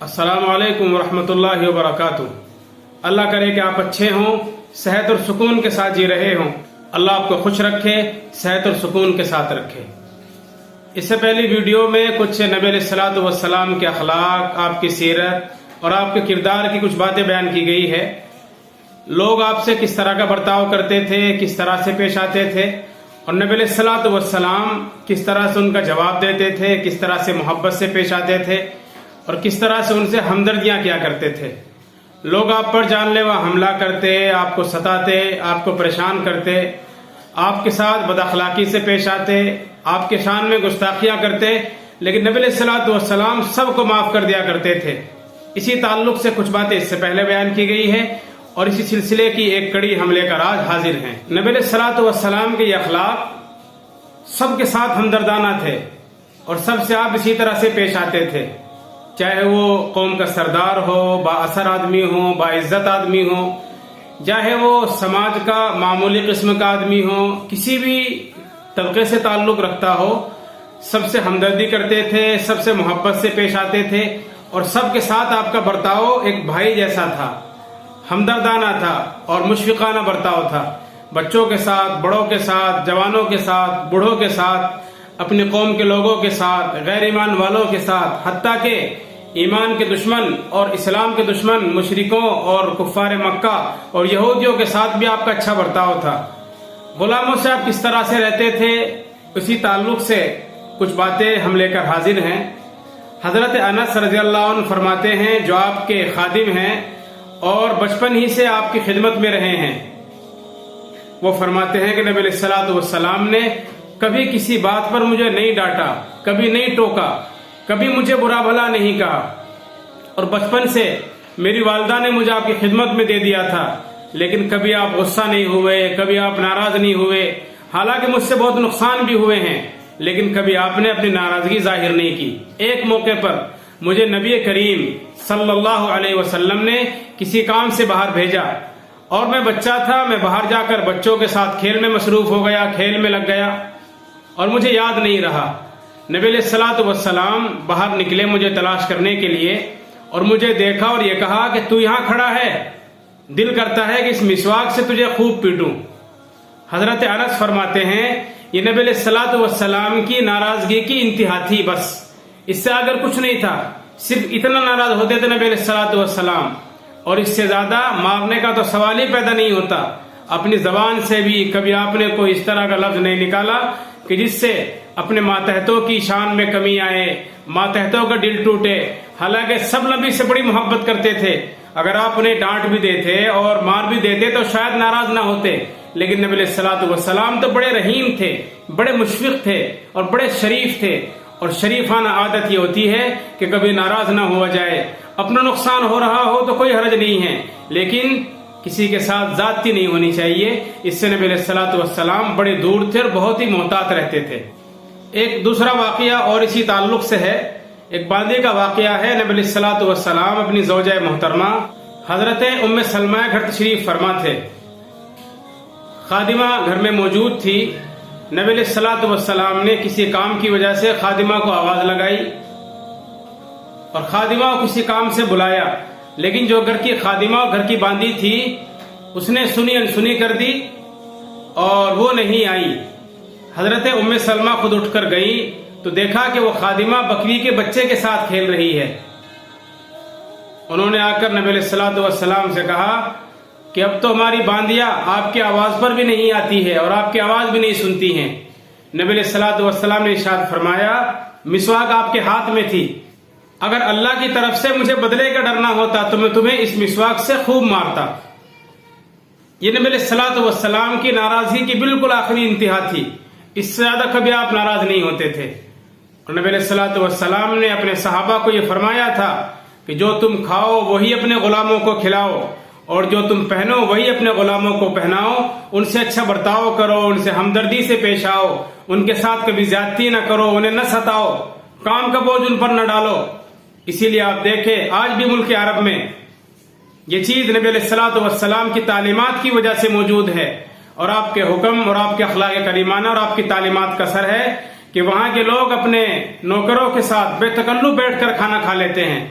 अस्सलामु अलैकुम वरहमतुल्लाहि वबरकातुह। अल्लाह करे कि आप अच्छे हों, सेहत और सुकून के साथ जी रहे हों। अल्लाह आपको खुश रखे, सेहत और सुकून के साथ रखे। इससे पहली वीडियो में कुछ नबी अलैहिस्सलातु वस्सलाम के अखलाक, आपकी सीरत और आपके किरदार की कुछ बातें बयान की गई है। लोग आपसे किस तरह का बर्ताव करते थे, किस तरह से पेश आते थे और नबी अलैहिस्सलातु वस्सलाम किस तरह से उनका जवाब देते थे, किस तरह से मोहब्बत से पेश आते थे और किस तरह से उनसे हमदर्दियां किया करते थे। लोग आप पर जानलेवा हमला करते, आपको सताते, आपको परेशान करते, आपके साथ बदअखलाकी से पेश आते, आपके शान में गुस्ताखियां करते, लेकिन नबी अलैहिस्सलातु वस्सलाम सबको माफ कर दिया करते थे। इसी ताल्लुक से कुछ बातें इससे पहले बयान की गई है और इसी सिलसिले की एक कड़ी हम लेकर आज हाजिर हैं। नबी अलैहिस्सलातु वस्सलाम के ये अखलाक सबके साथ हमदर्दाना थे और सबसे आप इसी तरह से पेश आते थे, चाहे वो कौम का सरदार हो, बाअसर आदमी हो, बाइज्जत आदमी हो, चाहे वो समाज का मामूली किस्म का आदमी हो, किसी भी तबके से ताल्लुक रखता हो, सबसे हमदर्दी करते थे, सबसे मोहब्बत से पेश आते थे और सबके साथ आपका बर्ताव एक भाई जैसा था, हमदर्दाना था और मुशफिकाना बर्ताव था। बच्चों के साथ, बड़ों के साथ, जवानों के साथ, बूढ़ों के साथ, अपनी कौम के लोगों के साथ, गैर ईमान वालों के साथ, हत्ता के ईमान के दुश्मन और इस्लाम के दुश्मन मुशरिकों और कुफ्फार मक्का और यहूदियों के साथ भी आपका अच्छा बर्ताव था। गुलामों से आप किस तरह से रहते थे, उसी ताल्लुक से कुछ बातें हम लेकर हाजिर हैं। हजरत अनस रज़ियल्लाहु अन्हु फरमाते हैं, जो आपके खादिम हैं और बचपन ही से आपकी खिदमत में रहे हैं, वो फरमाते हैं कि नबी अलैहिस्सलातु वस्सलाम ने कभी किसी बात पर मुझे नहीं डांटा, कभी नहीं टोका, कभी मुझे बुरा भला नहीं कहा और बचपन से मेरी वालिदा ने मुझे आपकी खिदमत में दे दिया था, लेकिन कभी आप गुस्सा नहीं हुए, कभी आप नाराज नहीं हुए। हालांकि मुझसे बहुत नुकसान भी हुए हैं, लेकिन कभी आपने अपनी नाराजगी जाहिर नहीं की। एक मौके पर मुझे नबी करीम सल्लल्लाहु अलैहि वसल्लम ने किसी काम से बाहर भेजा और मैं बच्चा था, मैं बाहर जाकर बच्चों के साथ खेल में मसरूफ हो गया, खेल में लग गया और मुझे याद नहीं रहा। नबी अलैहिस्सलातु वस्सलाम बाहर निकले मुझे तलाश करने के लिए और मुझे देखा और ये कहा कि तू यहाँ खड़ा है, दिल करता है कि इस मिसवाक से तुझे खूब पीटूं। हजरत अनस फरमाते हैं, ये नबी अलैहिस्सलातु वस्सलाम की नाराजगी की इंतहा थी, बस इससे अगर कुछ नहीं था। सिर्फ इतना नाराज होते थे नबी अलैहिस्सलातु वस्सलाम और इससे ज्यादा मारने का तो सवाल ही पैदा नहीं होता। अपनी जबान से भी कभी आपने कोई इस तरह का लफ्ज नहीं निकाला कि जिससे अपने मातहतों की शान में कमी आए, मातहतों का दिल टूटे। हालांकि सब नबी से बड़ी मोहब्बत करते थे, अगर आप उन्हें डांट भी देते और मार भी देते तो शायद नाराज ना होते, लेकिन नबी अलैहिस्सलातु वस्सलाम तो बड़े रहीम थे, बड़े मुशफिक थे और बड़े शरीफ थे। और शरीफाना आदत ये होती है कि कभी नाराज ना हुआ जाए। अपना नुकसान हो रहा हो तो कोई हर्ज नहीं है, लेकिन किसी के साथ जाती नहीं होनी चाहिए। इससे नबी अलैहिस्सलातु वस्सलाम बड़े दूर थे और बहुत ही मोहतात रहते थे। एक दूसरा वाकया और इसी ताल्लुक से है, एक बांदे का वाकया है। नबी अलैहिस्सलातु वस्सलाम अपनी ज़ौजा मोहतरमा हजरत उम्मे सलमा घर तशरीफ फरमा थे। खादिमा घर में मौजूद थी। नबी अलैहिस्सलातु वस्सलाम ने किसी काम की वजह से खादिमा को आवाज लगाई और खादिमा को किसी काम से बुलाया, लेकिन जो घर की खादिमा घर की बांदी थी उसने सुनी अनसुनी कर दी और वो नहीं आई। हजरत उम्मे सलमा खुद उठकर गई तो देखा कि वो खादिमा बकरी के बच्चे के साथ खेल रही है। उन्होंने आकर नबी अलैहिस्सलातु वस्सलाम से कहा कि अब तो हमारी बांदियां आपकी आवाज पर भी नहीं आती है और आपकी आवाज भी नहीं सुनती हैं। नबी अलैहिस्सलातु वस्सलाम ने इरशाद फरमाया, मिसवाक आपके हाथ में थी, अगर अल्लाह की तरफ से मुझे बदले का डरना होता तो मैं तुम्हें इस मिसवाक से खूब मारता। ये नबी अलैहिस्सलातु वस्सलाम की नाराजगी की बिल्कुल आखिरी इंतहा थी, इससे ज्यादा कभी आप नाराज नहीं होते थे। और नबी अलैहिस्सलातु वस्सलाम ने अपने सहाबा को यह फरमाया था कि जो तुम खाओ वही अपने गुलामों को खिलाओ और जो तुम पहनो वही अपने गुलामों को पहनाओ। उनसे अच्छा बर्ताव करो, उनसे हमदर्दी से पेश आओ, उनके साथ कभी ज्यादती न करो, उन्हें न सताओ, काम का बोझ उन पर न डालो। इसीलिए आप देखें आज भी मुल्क अरब में ये चीज नबी अलैहिस्सलातु वस्सलाम की तालीमात की वजह से मौजूद है और आपके हुक्म और आपके अखलाक करीमाना और आपकी तालीमात का असर है कि वहां के लोग अपने नौकरों के साथ बेतकल्लुफ बैठकर खाना खा लेते हैं।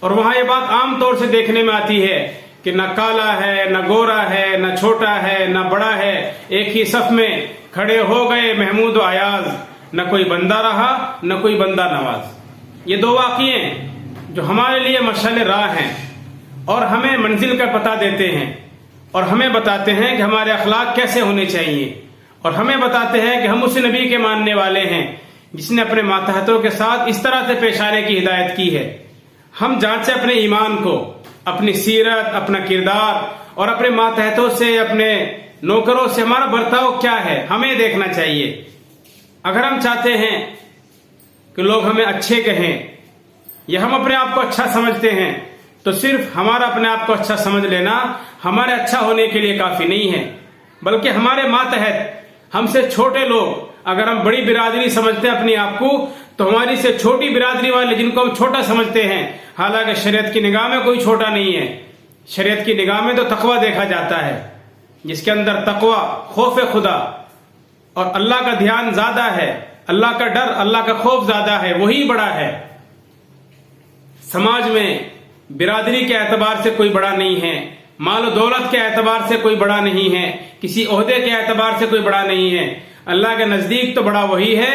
اور وہاں یہ بات عام طور سے دیکھنے میں آتی ہے کہ نہ کالا ہے، نہ گورا ہے، نہ چھوٹا ہے، نہ بڑا ہے، ایک ہی صف میں کھڑے ہو گئے محمود و ایاز، نہ کوئی بندہ رہا نہ کوئی بندہ نواز۔ یہ دو واقعے جو ہمارے لیے مشعل راہ ہیں اور ہمیں منزل کا پتہ دیتے ہیں، اور ہمیں بتاتے ہیں کہ ہمارے اخلاق کیسے ہونے چاہیے، اور ہمیں بتاتے ہیں کہ ہم اس نبی کے ماننے والے ہیں جس نے اپنے ماتحتوں کے ساتھ اس طرح سے پیش آنے کی ہدایت کی ہے۔ ہم جانچیں اپنے ایمان کو، اپنی سیرت، اپنا کردار، اور اپنے ماتحتوں سے، اپنے نوکروں سے ہمارا برتاؤ کیا ہے، ہمیں دیکھنا چاہیے۔ اگر ہم چاہتے ہیں کہ لوگ ہمیں اچھے کہیں یا ہم اپنے آپ کو اچھا سمجھتے ہیں، تو صرف ہمارا اپنے آپ کو اچھا سمجھ لینا ہمارے اچھا ہونے کے لیے کافی نہیں ہے، بلکہ ہمارے ماتحت، ہم سے چھوٹے لوگ، اگر ہم بڑی برادری سمجھتے ہیں اپنی آپ کو، تو ہماری سے چھوٹی برادری والے جن کو ہم چھوٹا سمجھتے ہیں، حالانکہ شریعت کی نگاہ میں کوئی چھوٹا نہیں ہے۔ شریعت کی نگاہ میں تو تقویٰ دیکھا جاتا ہے، جس کے اندر تقویٰ، خوف خدا اور اللہ کا دھیان زیادہ ہے، اللہ کا ڈر، اللہ کا خوف زیادہ ہے، وہی بڑا ہے۔ سماج میں برادری کے اعتبار سے کوئی بڑا نہیں ہے، مال و دولت کے اعتبار سے کوئی بڑا نہیں ہے، کسی عہدے کے اعتبار سے کوئی بڑا نہیں ہے۔ اللہ کے نزدیک تو بڑا وہی ہے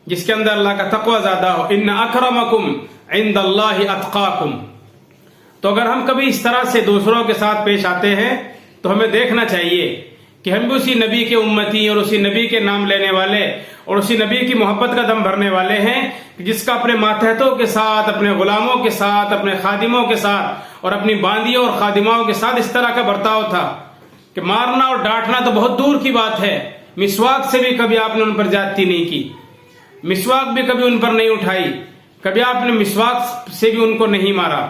جس کے اندر اللہ کا تقویٰ زیادہ ہو۔ ان اکرمکم عند اللہ اتقاکم۔ تو اگر ہم کبھی اس طرح سے دوسروں کے ساتھ پیش آتے ہیں تو ہمیں دیکھنا چاہیے کہ ہم بھی اسی نبی کے امتی اور اسی نبی کے نام لینے والے اور اسی نبی کی محبت کا دم بھرنے والے ہیں، جس کا اپنے ماتحتوں کے ساتھ، اپنے غلاموں کے ساتھ، اپنے خادموں کے ساتھ اور اپنی باندیوں اور خادماؤں کے ساتھ اس طرح کا برتاؤ تھا کہ مارنا اور ڈانٹنا تو بہت دور کی بات ہے، مسواک سے بھی کبھی آپ نے ان پر زیادتی نہیں کی، مسواک بھی کبھی ان پر نہیں اٹھائی، کبھی آپ نے مسواک سے بھی ان کو نہیں مارا۔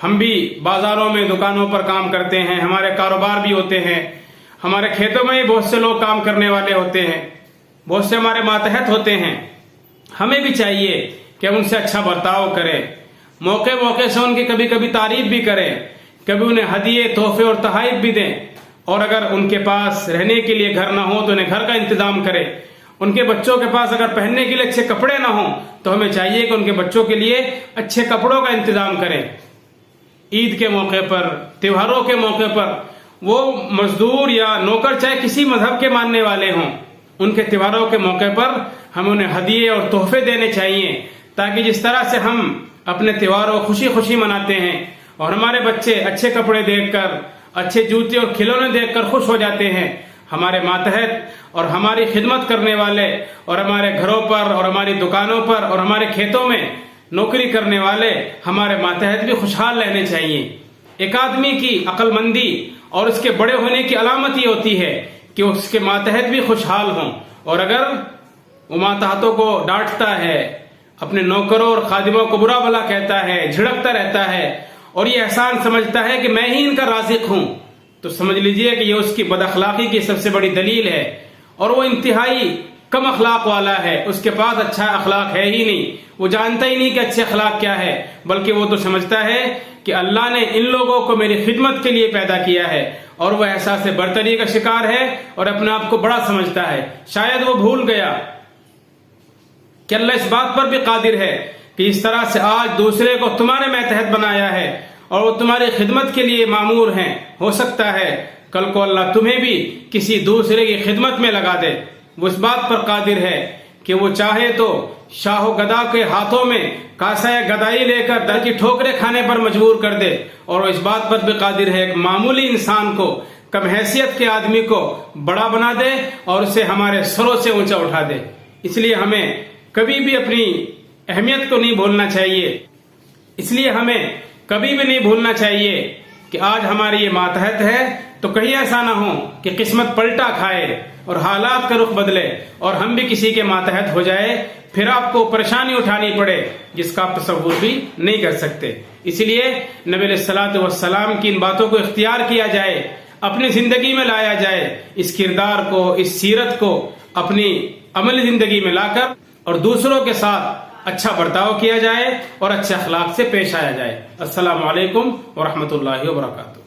ہم بھی بازاروں میں، دکانوں پر کام کرتے ہیں، ہمارے کاروبار بھی ہوتے ہیں، ہمارے کھیتوں میں بہت سے لوگ کام کرنے والے ہوتے ہیں، بہت سے ہمارے ماتحت ہوتے ہیں۔ ہمیں بھی چاہیے کہ ہم ان سے اچھا برتاؤ کریں، موقع موقع سے ان کی کبھی کبھی تعریف بھی کریں، کبھی انہیں ہدیے، تحفے اور تحائف بھی دیں، اور اگر ان کے پاس رہنے کے لیے گھر نہ ہو تو انہیں گھر کا انتظام کریں۔ ان کے بچوں کے پاس اگر پہننے کے لیے اچھے کپڑے نہ ہوں تو ہمیں چاہیے کہ ان کے بچوں کے لیے اچھے کپڑوں کا انتظام کریں۔ عید کے موقع پر، تہواروں کے موقع پر، وہ مزدور یا نوکر چاہے کسی مذہب کے ماننے والے ہوں، ان کے تہواروں کے موقع پر ہم انہیں ہدیے اور تحفے دینے چاہیے، تاکہ جس طرح سے ہم اپنے تہواروں خوشی خوشی مناتے ہیں اور ہمارے بچے اچھے کپڑے دیکھ کر، اچھے جوتے اور کھلونے دیکھ کر خوش ہو جاتے ہیں، ہمارے ماتحت اور ہماری خدمت کرنے والے اور ہمارے گھروں پر اور ہماری دکانوں پر اور ہمارے کھیتوں میں نوکری کرنے والے ہمارے ماتحت بھی خوشحال رہنے چاہیے۔ ایک آدمی کی عقل مندی اور اس کے بڑے ہونے کی علامت یہ ہوتی ہے کہ اس کے ماتحت بھی خوشحال ہوں، اور اگر وہ ماتحتوں کو ڈانٹتا ہے، اپنے نوکروں اور خادموں کو برا بھلا کہتا ہے، جھڑکتا رہتا ہے اور یہ احسان سمجھتا ہے کہ میں ہی ان کا رازق ہوں، تو سمجھ لیجئے کہ یہ اس کی بد اخلاقی کی سب سے بڑی دلیل ہے، اور وہ انتہائی کم اخلاق والا ہے، اس کے پاس اچھا اخلاق ہے ہی نہیں، وہ جانتا ہی نہیں کہ اچھے اخلاق کیا ہے، بلکہ وہ تو سمجھتا ہے کہ اللہ نے ان لوگوں کو میری خدمت کے لیے پیدا کیا ہے، اور وہ احساس برتری کا شکار ہے اور اپنے آپ کو بڑا سمجھتا ہے۔ شاید وہ بھول گیا کہ اللہ اس بات پر بھی قادر ہے کہ اس طرح سے آج دوسرے کو تمہارے ماتحت بنایا ہے اور وہ تمہاری خدمت کے لیے مامور ہیں، ہو سکتا ہے کل کو اللہ تمہیں بھی کسی دوسرے کی خدمت میں لگا دے۔ وہ اس بات پر قادر ہے کہ وہ چاہے تو شاہ و گدا کے ہاتھوں میں کاسہ گدائی لے کر در کی ٹھوکریں کھانے پر مجبور کر دے، اور وہ اس بات پر بھی قادر ہے کہ معمولی انسان کو، کم حیثیت کے آدمی کو بڑا بنا دے اور اسے ہمارے سروں سے اونچا اٹھا دے۔ اس لیے ہمیں کبھی بھی اپنی اہمیت کو نہیں بھولنا چاہیے، اس لیے ہمیں کبھی بھی نہیں بھولنا چاہیے کہ آج ہماری یہ ماتحت ہے تو کہیں ایسا نہ ہو کہ قسمت پلٹا کھائے اور حالات کا رخ بدلے اور ہم بھی کسی کے ماتحت ہو جائے، پھر آپ کو پریشانی اٹھانی پڑے جس کا آپ تصور بھی نہیں کر سکتے۔ اسی لیے نبی علیہ الصلوۃ والسلام کی ان باتوں کو اختیار کیا جائے، اپنی زندگی میں لایا جائے، اس کردار کو، اس سیرت کو اپنی عملی زندگی میں لا کر اور دوسروں کے ساتھ اچھا برتاؤ کیا جائے اور اچھے اخلاق سے پیش آیا جائے۔ السلام علیکم ورحمۃ اللہ وبرکاتہ۔